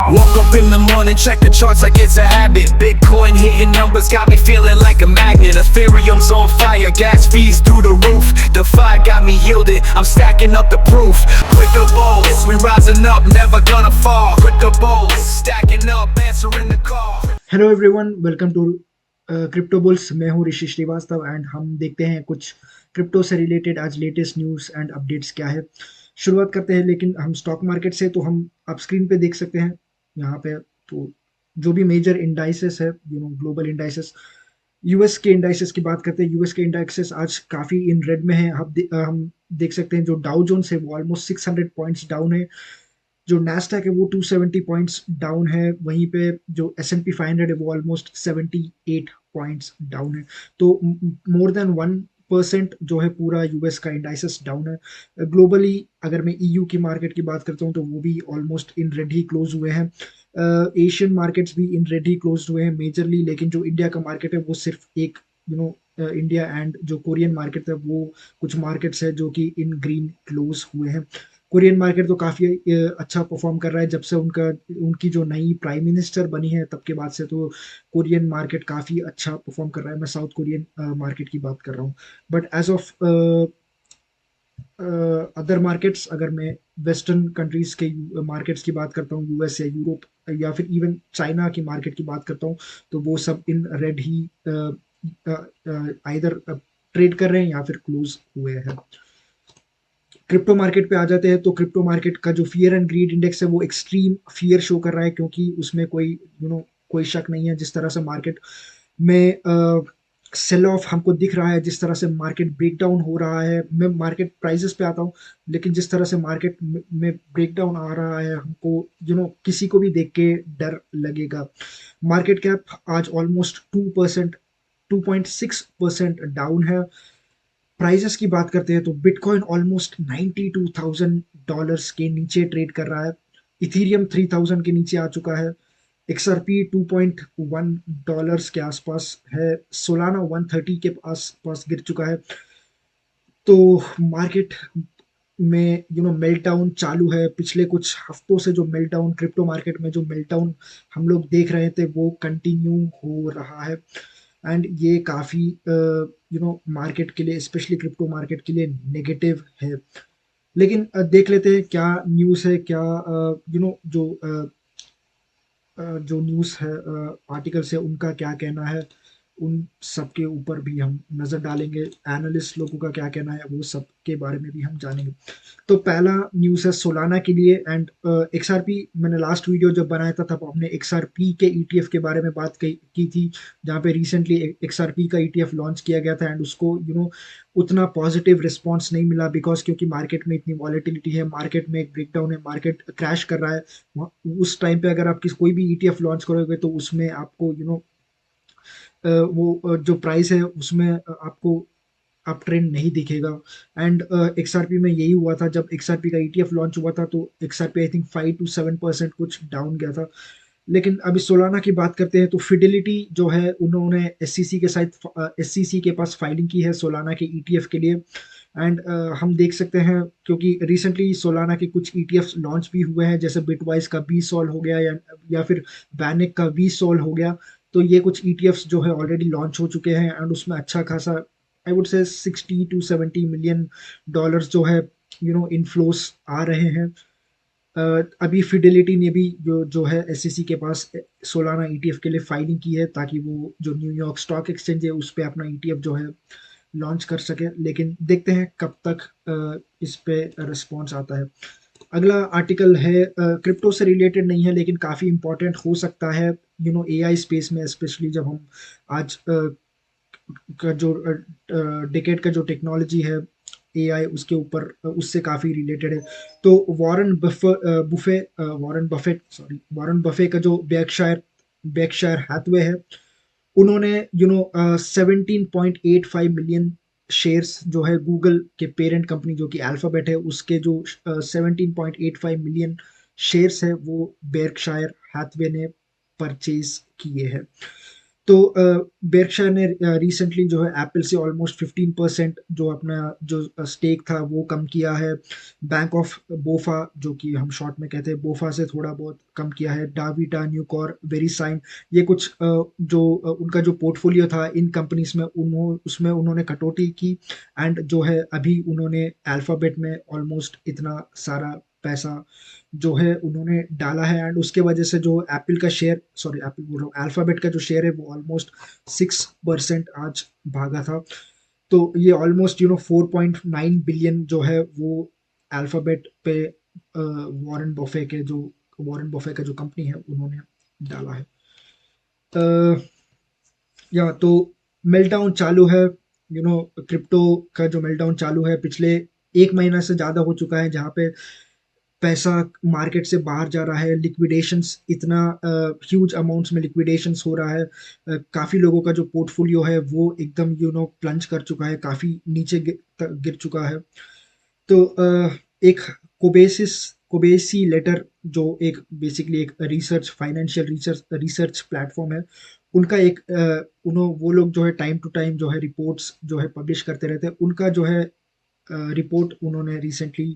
Woke up in the morning, check the charts like it's a habit. Bitcoin hitting numbers got me feeling like a magnet. Ethereum's on fire, gas fees through the roof. DeFi got me yielded, I'm stacking up the proof. Crypto bulls, we rising up, never gonna fall. Crypto bulls, stacking up, answering the call. Hello everyone, welcome to crypto bulls. मैं हूं ऋषि Srivastava and हम देखते हैं कुछ crypto से related आज latest news and updates क्या है। शुरुआत करते हैं, लेकिन हम स्टॉक मार्केट से। तो हम आप स्क्रीन पे देख सकते हैं यहाँ पे। तो जो भी मेजर इंडाइसेस है, ग्लोबल इंडाइसेस, यूएस के इंडाइसेस की बात करते हैं। यूएस के इंडाइसेस आज काफ़ी इन रेड में है। हम देख सकते हैं जो डाउ जोन्स है वो ऑलमोस्ट 600 पॉइंट्स डाउन है। जो नैस्डैक है वो 270 पॉइंट्स डाउन है। वहीं पे जो S&P 500 है वो ऑलमोस्ट 78 पॉइंट्स डाउन है। तो मोर देन 1% जो है पूरा यूएस का इंडाइसेस डाउन है। ग्लोबली अगर मैं ईयू की मार्केट की बात करता हूँ तो वो भी almost in red he close हुए हैं। एशियन मार्केट्स भी इन रेड ही क्लोज हुए हैं मेजरली। लेकिन जो इंडिया का मार्केट है वो सिर्फ एक इंडिया एंड जो कोरियन मार्केट है वो कुछ मार्केट्स है जो कि इन ग्रीन क्लोज हुए हैं। कोरियन मार्केट तो काफ़ी अच्छा परफॉर्म कर रहा है जब से उनकी जो नई प्राइम मिनिस्टर बनी है तब के बाद से। तो कोरियन मार्केट काफ़ी अच्छा परफॉर्म कर रहा है। मैं साउथ कोरियन मार्केट की बात कर रहा हूँ। But as of other markets, अगर मैं वेस्टर्न कंट्रीज के मार्केट्स की बात करता हूँ, यूएस या यूरोप या फिर इवन चाइना की मार्केट की बात करता हूँ, तो वो सब in red he either trade कर रहे हैं या फिर क्लोज हुए हैं। क्रिप्टो मार्केट पे आ जाते हैं तो क्रिप्टो मार्केट का जो फियर एंड ग्रीड इंडेक्स है वो एक्सट्रीम फियर शो कर रहा है, क्योंकि उसमें कोई शक नहीं है जिस तरह से मार्केट में सेल ऑफ हमको दिख रहा है, जिस तरह से मार्केट ब्रेकडाउन हो रहा है। मैं मार्केट प्राइसेस पे आता हूँ, लेकिन जिस तरह से मार्केट में ब्रेकडाउन आ रहा है हमको किसी को भी देख के डर लगेगा। मार्केट कैप आज ऑलमोस्ट 2%, 2.6% डाउन है। प्राइजेस की बात करते हैं तो बिटकॉइन ऑलमोस्ट $92,000 के नीचे ट्रेड कर रहा है। इथीरियम 3000 के नीचे आ चुका है। XRP $2.1 के आसपास है। सोलाना 130 के आसपास गिर चुका है। तो मार्केट में मेल्टडाउन चालू है। पिछले कुछ हफ्तों से जो मेल्टडाउन क्रिप्टो मार्केट में जो मेल्टडाउन हम लोग देख रहे थे वो कंटिन्यू हो रहा है। एंड ये काफ़ी मार्केट के लिए, स्पेशली क्रिप्टो मार्केट के लिए नेगेटिव है। लेकिन देख लेते हैं क्या न्यूज़ है, क्या जो न्यूज़ है, आर्टिकल्स है, उनका क्या कहना है। उन सब के ऊपर भी हम नज़र डालेंगे। एनालिस्ट लोगों का क्या कहना है वो सब के बारे में भी हम जानेंगे। तो पहला न्यूज़ है सोलाना के लिए एंड XRP। मैंने लास्ट वीडियो जब बनाया था तब हमने XRP के ETF के बारे में बात की थी, जहाँ पे रिसेंटली XRP का ETF लॉन्च किया गया था एंड उसको उतना पॉजिटिव रिस्पॉन्स नहीं मिला, बिकॉज क्योंकि मार्केट में इतनी वॉलेटिलिटी है, मार्केट में एक ब्रेकडाउन है, मार्केट क्रैश कर रहा है। उस टाइम पे अगर आप कोई भी ETF लॉन्च करोगे तो उसमें आपको वो जो प्राइस है उसमें आपको अप ट्रेंड नहीं दिखेगा। एंड XRP में यही हुआ था। जब XRP का ETF लॉन्च हुआ था तो XRP आई थिंक 5 to 7% कुछ डाउन गया था। लेकिन अभी सोलाना की बात करते हैं तो फिडेलिटी जो है उन्होंने SEC के पास फाइलिंग की है सोलाना के ETF के लिए। एंड हम देख सकते हैं क्योंकि रिसेंटली सोलाना के कुछ ETFs लॉन्च भी हुए हैं, जैसे बिटवाइज का BSOL हो गया या फिर बैनिक का VSOL हो गया। तो ये कुछ ETFs जो है ऑलरेडी लॉन्च हो चुके हैं एंड उसमें अच्छा खासा, I would say $60 to $70 million जो है इनफ्लोस आ रहे हैं। अभी फिडेलिटी ने भी जो है SEC के पास सोलाना ETF के लिए फाइलिंग की है, ताकि वो जो न्यूयॉर्क स्टॉक एक्सचेंज है उस पे अपना ETF जो है लॉन्च कर सके। लेकिन देखते हैं कब तक इस पे रिस्पॉन्स आता है। अगला आर्टिकल है क्रिप्टो से रिलेटेड नहीं है, लेकिन काफ़ी इंपॉर्टेंट हो सकता है AI स्पेस में, स्पेशली जब हम आज का जो डिकेड का जो टेक्नोलॉजी है AI उसके ऊपर उससे काफ़ी रिलेटेड है। तो वॉरेन बफे का जो बेर्कशायर हैथवे है, उन्होंने 17.85 मिलियन शेयर्स जो है गूगल के पेरेंट कंपनी जो कि अल्फाबेट है उसके जो 17.85 मिलियन शेयर्स है वो बेर्कशायर हैथवे ने परचेज किए हैं। तो बेर्कशायर ने रिसेंटली जो है एप्पल से ऑलमोस्ट 15% जो अपना जो स्टेक था वो कम किया है। बैंक ऑफ बोफा, जो कि हम शॉर्ट में कहते हैं बोफा, से थोड़ा बहुत कम किया है। डाविटा, न्यूकॉर, वेरीसाइन, ये कुछ उनका जो पोर्टफोलियो था इन कंपनीज में उसमें उन्होंने कटौती की। एंड जो है अभी उन्होंने अल्फाबेट में ऑलमोस्ट इतना सारा पैसा जो है उन्होंने डाला है। एंड उसके वजह से जो एप्पल का शेयर, सॉरी एप्पल बोल रहा हूँ, अल्फाबेट का जो शेयर है वो ऑलमोस्ट 6% आज भागा था। तो ये ऑलमोस्ट 4.9 बिलियन जो है वो अल्फाबेट पे वॉरेन बफे का जो कंपनी है उन्होंने डाला है। या तो मेल्टडाउन चालू है, क्रिप्टो का जो मेल्टडाउन चालू है पिछले 1 महीना से ज़्यादा हो चुका है, जहाँ पे पैसा मार्केट से बाहर जा रहा है। लिक्विडेशंस इतना ह्यूज अमाउंट्स में लिक्विडेशंस हो रहा है। काफ़ी लोगों का जो पोर्टफोलियो है वो एकदम प्लंज कर चुका है, काफ़ी नीचे गिर चुका है। तो एक कोबेसी लेटर, जो एक बेसिकली एक research financial research research platform है, उनका एक वो लोग जो है टाइम टू टाइम जो है रिपोर्ट्स जो है पब्लिश करते रहते हैं। उनका जो है रिपोर्ट उन्होंने रिसेंटली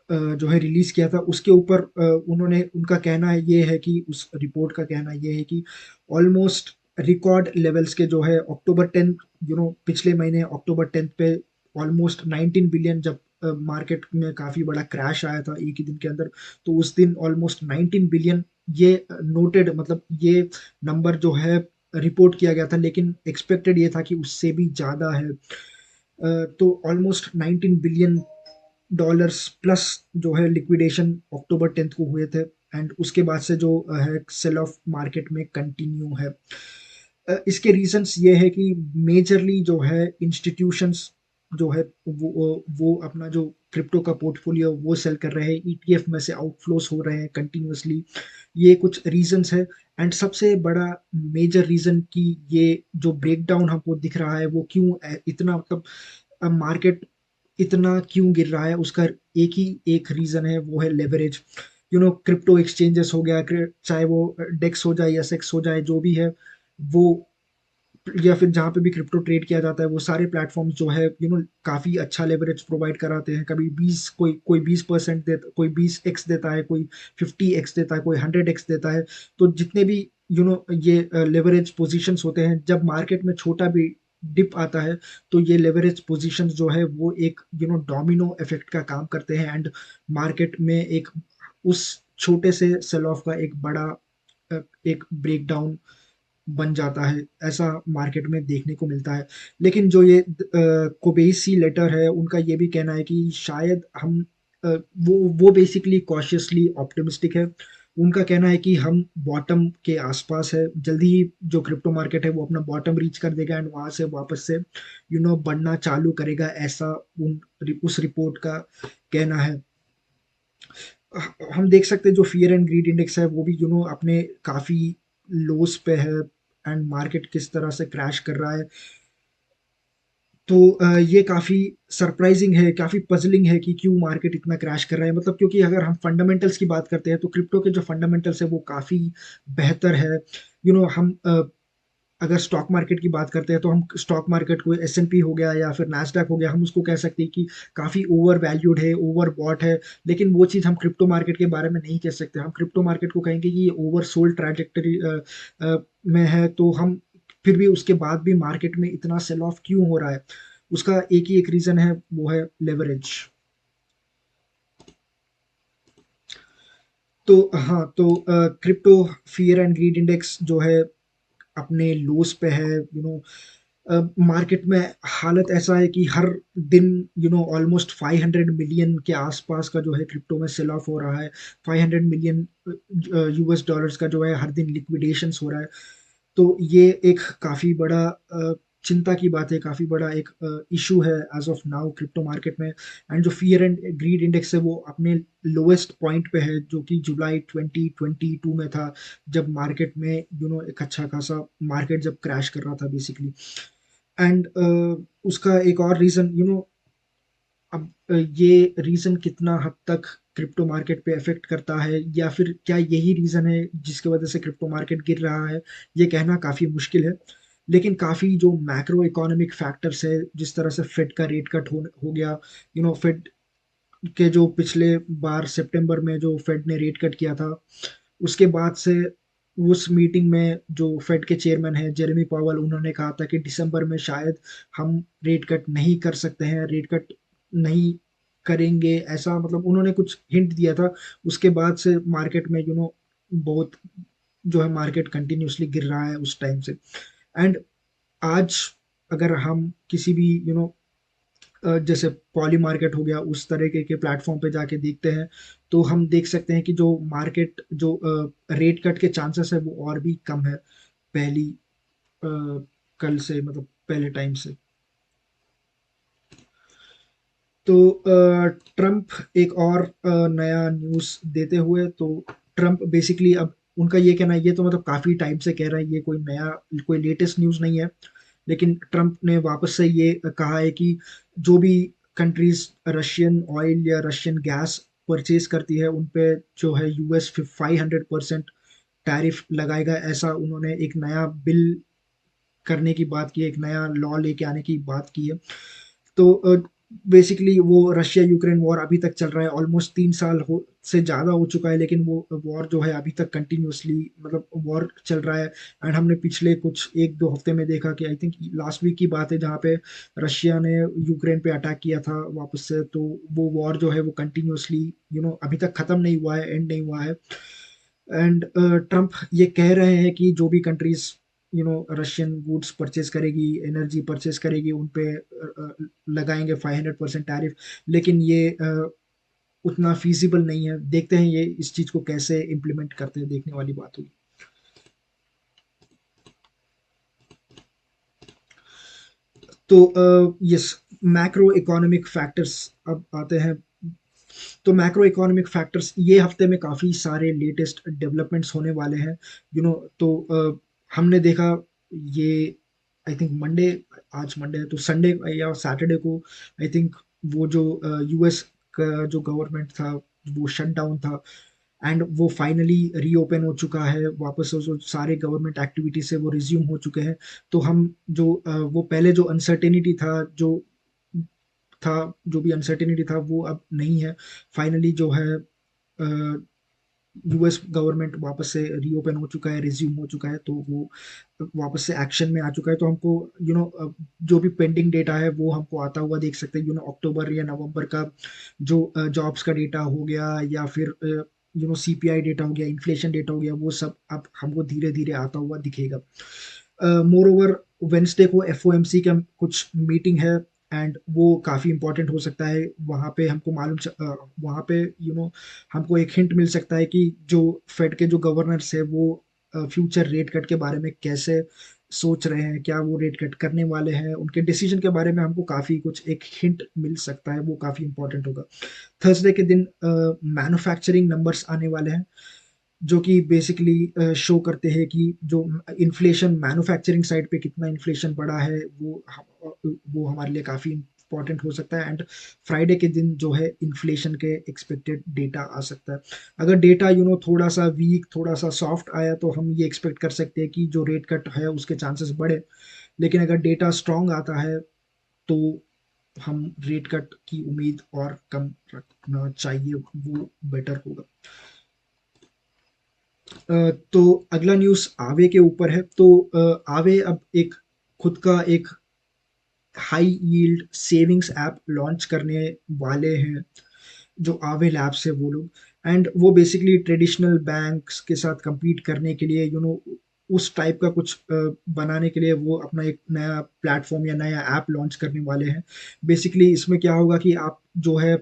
जो है रिलीज किया था, उसके ऊपर उन्होंने उनका कहना ये है कि उस रिपोर्ट का कहना ये है कि ऑलमोस्ट रिकॉर्ड लेवल्स के जो है अक्टूबर 10, पिछले महीने अक्टूबर 10 पे ऑलमोस्ट 19 बिलियन, जब मार्केट में काफी बड़ा क्रैश आया था एक ही दिन के अंदर, तो उस दिन ऑलमोस्ट 19 बिलियन ये नोटेड, मतलब ये नंबर जो है रिपोर्ट किया गया था, लेकिन एक्सपेक्टेड ये था कि उससे भी ज्यादा है। तो ऑलमोस्ट 19 बिलियन डॉलर्स प्लस जो है लिक्विडेशन अक्टूबर 10 को हुए थे। एंड उसके बाद से जो है सेल ऑफ मार्केट में कंटिन्यू है। इसके रीजंस ये है कि मेजरली जो है इंस्टीट्यूशंस जो है वो अपना जो क्रिप्टो का पोर्टफोलियो वो सेल कर रहे हैं, ईटीएफ में से आउटफ्लोस हो रहे हैं कंटिन्यूअसली। ये कुछ रीजंस है। एंड सबसे बड़ा मेजर रीजन कि ये जो ब्रेकडाउन हमको दिख रहा है वो क्यों इतना, मतलब मार्केट इतना क्यों गिर रहा है, उसका एक ही एक रीजन है, वो है लेवरेज। क्रिप्टो एक्सचेंजेस हो गया, चाहे वो डेक्स हो जाए या सेक्स हो जाए, जो भी है वो, या फिर जहाँ पे भी क्रिप्टो ट्रेड किया जाता है, वो सारे प्लेटफॉर्म्स जो है काफी अच्छा लेवरेज प्रोवाइड कराते हैं। कभी 20, कोई 20% देता, कोई 20x देता है, कोई 50x देता है, कोई 100x देता है। तो जितने भी ये लेवरेज पोजीशंस होते हैं, जब मार्केट में छोटा भी डिप आता है, तो ये लेवरेज पोजीशंस जो है वो एक डोमिनो इफेक्ट का काम करते हैं। एंड मार्केट में एक उस छोटे से सेल ऑफ का एक बड़ा एक ब्रेकडाउन बन जाता है, ऐसा मार्केट में देखने को मिलता है। लेकिन जो ये कोबेसी लेटर है, उनका ये भी कहना है कि शायद हम वो बेसिकली कॉशियसली ऑप्टिमिस्टिक है। उनका कहना है कि हम बॉटम के आसपास है, जल्दी ही जो क्रिप्टो मार्केट है वो अपना बॉटम रीच कर देगा एंड वहां से वापस से बढ़ना चालू करेगा, ऐसा उस रिपोर्ट का कहना है। हम देख सकते हैं जो फियर एंड ग्रीड इंडेक्स है वो भी अपने काफी लोस पे है। एंड मार्केट किस तरह से क्रैश कर रहा है, तो ये काफी सरप्राइजिंग है, काफी पजलिंग है कि क्यों मार्केट इतना क्रैश कर रहा है। मतलब क्योंकि अगर हम फंडामेंटल्स की बात करते हैं तो क्रिप्टो के जो फंडामेंटल्स है वो काफी बेहतर है। हम अगर स्टॉक मार्केट की बात करते हैं तो हम स्टॉक मार्केट को एस&पी हो गया या फिर नैस्डैक हो गया, हम उसको कह सकते हैं कि काफ़ी ओवर वैल्यूड है, ओवर बॉट है। लेकिन वो चीज़ हम क्रिप्टो मार्केट के बारे में नहीं कह सकते। हम क्रिप्टो मार्केट को कहेंगे कि ये ओवर सोल्ड ट्रैजेक्टरी में है। तो हम फिर भी उसके बाद भी मार्केट में इतना सेल ऑफ क्यों हो रहा है, उसका एक ही एक रीज़न है, वो है लेवरेज। तो हाँ, तो crypto fear and greed index जो है अपने लोस पे है। मार्केट में हालत ऐसा है कि हर दिन ऑलमोस्ट 500 मिलियन के आसपास का जो है क्रिप्टो में सेल ऑफ हो रहा है। 500 मिलियन यूएस डॉलर्स का जो है हर दिन लिक्विडेशंस हो रहा है। तो ये एक काफी बड़ा चिंता की बात है, काफी बड़ा एक इशू है as of now crypto market में। एंड जो फियर एंड ग्रीड इंडेक्स है वो अपने लोएस्ट पॉइंट पे है, जो कि जुलाई 2022 में था, जब मार्केट में एक अच्छा खासा मार्केट जब क्रैश कर रहा था बेसिकली। एंड उसका एक और रीजन अब ये रीजन कितना हद तक क्रिप्टो मार्केट पे इफेक्ट करता है, या फिर क्या यही रीज़न है जिसकी वजह से क्रिप्टो मार्केट गिर रहा है, ये कहना काफ़ी मुश्किल है। लेकिन काफ़ी जो मैक्रो इकोनॉमिक फैक्टर्स है, जिस तरह से फेड का रेट कट हो गया, फेड के जो पिछले बार सितंबर में जो फेड ने रेट कट किया था, उसके बाद से उस मीटिंग में जो फेड के चेयरमैन हैं जेरेमी पावल, उन्होंने कहा था कि दिसंबर में शायद हम रेट कट नहीं कर सकते हैं, रेट कट नहीं करेंगे, ऐसा मतलब उन्होंने कुछ हिंट दिया था। उसके बाद से मार्केट में बहुत जो है मार्केट कंटिन्यूअसली गिर रहा है उस टाइम से। एंड आज अगर हम किसी भी जैसे पॉली मार्केट हो गया, उस तरीके के प्लेटफॉर्म पे जाके देखते हैं, तो हम देख सकते हैं कि जो मार्केट जो रेट कट के चांसेस है वो और भी कम है पहली कल से, मतलब पहले टाइम से। तो ट्रम्प एक और नया न्यूज़ देते हुए, तो ट्रम्प बेसिकली अब उनका ये कहना है, ये तो मतलब काफ़ी टाइम से कह रहे हैं, ये कोई लेटेस्ट न्यूज़ नहीं है, लेकिन ट्रम्प ने वापस से ये कहा है कि जो भी कंट्रीज रशियन ऑयल या रशियन गैस परचेज करती है, उन पे जो है यूएस 500% टैरिफ लगाएगा, ऐसा उन्होंने एक नया बिल करने की बात की है, एक नया लॉ लेके आने की बात की है। तो बेसिकली वो रशिया यूक्रेन वॉर अभी तक चल रहा है, ऑलमोस्ट 3 साल हो से ज़्यादा हो चुका है, लेकिन वो वॉर जो है अभी तक कंटिन्यूअसली मतलब वॉर चल रहा है। एंड हमने पिछले कुछ 1-2 हफ्ते में देखा कि आई थिंक लास्ट वीक की बात है, जहाँ पे रशिया ने यूक्रेन पे अटैक किया था वापस से, तो वो वॉर जो है वो कंटिन्यूअसली अभी तक ख़त्म नहीं हुआ है, एंड नहीं हुआ है। एंड ट्रम्प ये कह रहे हैं कि जो भी कंट्रीज रशियन गुड्स परचेज करेगी, एनर्जी परचेज करेगी, उन पे लगाएंगे 500% टैरिफ, लेकिन ये उतना फीजिबल नहीं है। देखते हैं ये इस चीज को कैसे इम्प्लीमेंट करते हैं, देखने वाली बात हुई। तो यस, मैक्रो इकोनॉमिक फैक्टर्स अब आते हैं। तो मैक्रो इकोनॉमिक फैक्टर्स ये हफ्ते में काफ़ी सारे लेटेस्ट डेवलपमेंट्स होने वाले हैं। तो हमने देखा ये, आई थिंक मंडे, आज मंडे है तो संडे या सैटरडे को, आई थिंक वो जो यूएस का जो गवर्नमेंट था वो शट डाउन था, एंड वो फाइनली रीओपन हो चुका है वापस, जो सारे गवर्नमेंट एक्टिविटी से वो रिज्यूम हो चुके हैं। तो हम जो वो पहले जो अनसर्टेनिटी था, जो भी अनसर्टेनिटी था वो अब नहीं है। फाइनली जो है यूएस गवर्नमेंट वापस से रीओपन हो चुका है, रिज्यूम हो चुका है, तो वो वापस से एक्शन में आ चुका है। तो हमको जो भी पेंडिंग डेटा है वो हमको आता हुआ देख सकते हैं, अक्टूबर या नवंबर का जो जॉब्स का डेटा हो गया, या फिर सीपीआई डेटा हो गया, इन्फ्लेशन डेटा हो गया, वो सब अब हमको धीरे धीरे आता हुआ दिखेगा। मोर ओवर वेंसडे को एफओएमसी का कुछ मीटिंग है, एंड वो काफ़ी इंपॉर्टेंट हो सकता है। वहाँ पे हमको वहाँ पे हमको एक हिंट मिल सकता है कि जो फेड के जो गवर्नर्स है वो फ्यूचर रेट कट के बारे में कैसे सोच रहे हैं, क्या वो रेट कट करने वाले हैं, उनके डिसीजन के बारे में हमको काफ़ी कुछ एक हिंट मिल सकता है, वो काफ़ी इंपॉर्टेंट होगा। थर्सडे के दिन मैन्युफैक्चरिंग नंबर्स आने वाले हैं, जो कि बेसिकली शो करते हैं कि जो इन्फ्लेशन मैन्युफैक्चरिंग साइड पे कितना इन्फ्लेशन बढ़ा है, वो हमारे लिए काफ़ी इंपॉर्टेंट हो सकता है। एंड फ्राइडे के दिन जो है इन्फ्लेशन के एक्सपेक्टेड डेटा आ सकता है। अगर डेटा थोड़ा सा वीक, थोड़ा सा सॉफ्ट आया, तो हम ये एक्सपेक्ट कर सकते हैं कि जो रेट कट है उसके चांसेस बढ़े। लेकिन अगर डेटा स्ट्रांग आता है, तो हम रेट कट की उम्मीद और कम रखना चाहिए, वो बेटर होगा। तो अगला न्यूज़ आवे के ऊपर है। तो आवे अब एक खुद का एक high yield savings app launch करने वाले हैं, जो आवे लैब्स है वो लोग। एंड वो बेसिकली ट्रेडिशनल बैंक्स के साथ compete करने के लिए उस टाइप का कुछ बनाने के लिए वो अपना एक नया प्लेटफॉर्म या नया ऐप लॉन्च करने वाले हैं। बेसिकली इसमें क्या होगा कि आप जो है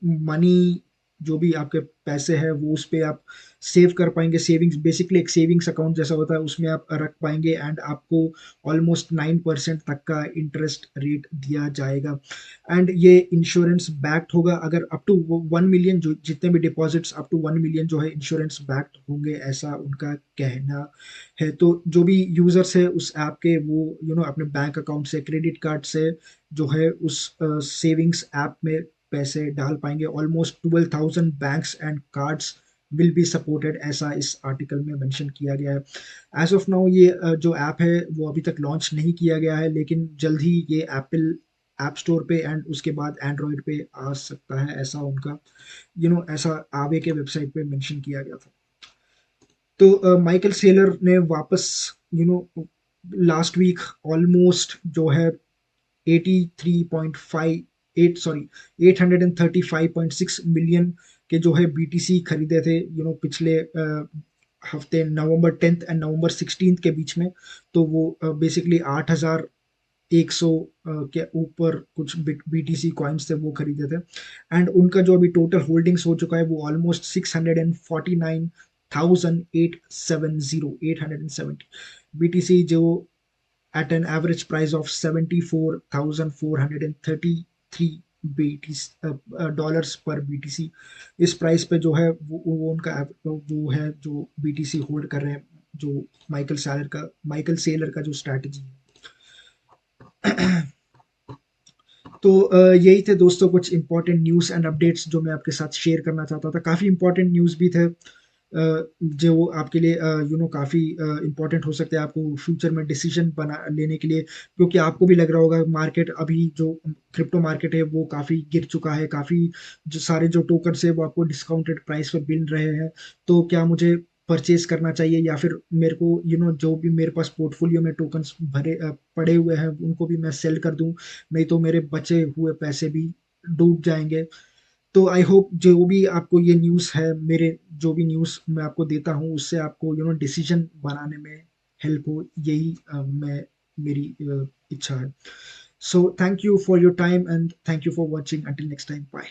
मनी, जो भी आपके पैसे हैं वो उस पे आप सेव कर पाएंगे। सेविंग्स बेसिकली एक सेविंग्स अकाउंट जैसा होता है, उसमें आप रख पाएंगे, एंड आपको ऑलमोस्ट 9% तक का इंटरेस्ट रेट दिया जाएगा। एंड ये इंश्योरेंस बैक्ड होगा, अगर अप टू 1 मिलियन, जो जितने भी डिपॉजिट्स अप टू 1 मिलियन जो है इंश्योरेंस बैक्ड होंगे, ऐसा उनका कहना है। तो जो भी यूजर्स है उस ऐप के, वो अपने बैंक अकाउंट से, क्रेडिट कार्ड से जो है उस सेविंग्स ऐप में पैसे डाल पाएंगे। Almost 12,000 banks and cards will be supported, ऐसा इस आर्टिकल में मेंशन किया गया है। एज ऑफ नाउ ये जो ऐप है वो अभी तक लॉन्च नहीं किया गया है, लेकिन जल्द ही ये एप्पल ऐप स्टोर पे एंड उसके बाद एंड्रॉयड पे आ सकता है, ऐसा उनका ऐसा आवे के वेबसाइट पे मेंशन किया गया था। तो माइकल सेलर ने वापस you know last week almost जो है 83.58 सॉरी 835.6 मिलियन के जो है बीटीसी खरीदे थे पिछले हफ्ते नवंबर 10th एंड नवंबर 16th के बीच में। तो वो बेसिकली 8,100 के ऊपर कुछ बीटीसी कॉइन्स थे वो खरीदे थे। एंड उनका जो अभी टोटल होल्डिंग्स हो चुका है वो ऑलमोस्ट 649,870 बीटीसी, जो at an average price of 74,433 BTC dollars पर बीटीसी। इस प्राइस पे जो है वो उनका वो है जो बीटीसी होल्ड कर रहे हैं, जो माइकल सेलर का जो स्ट्रैटेजी है। तो यही थे दोस्तों कुछ इंपॉर्टेंट न्यूज़ एंड अपडेट्स जो मैं आपके साथ शेयर करना चाहता था। काफ़ी इंपॉर्टेंट न्यूज़ भी थे जो आपके लिए काफ़ी इंपॉर्टेंट हो सकते हैं आपको फ्यूचर में डिसीजन बना लेने के लिए, क्योंकि आपको भी लग रहा होगा मार्केट अभी जो क्रिप्टो मार्केट है वो काफ़ी गिर चुका है, काफ़ी जो सारे जो टोकन्स है वो आपको डिस्काउंटेड प्राइस पर मिल रहे हैं। तो क्या मुझे परचेज करना चाहिए, या फिर मेरे को जो भी मेरे पास पोर्टफोलियो में टोकन्स पड़े हुए हैं उनको भी मैं सेल कर दूं, नहीं तो मेरे बचे हुए पैसे भी डूब जाएंगे। तो आई होप जो भी आपको ये न्यूज़ है, मेरे जो भी न्यूज़ मैं आपको देता हूँ उससे आपको डिसीजन बनाने में हेल्प हो, यही मेरी इच्छा है। So thank you for your time and thank you for watching. Until next time, bye.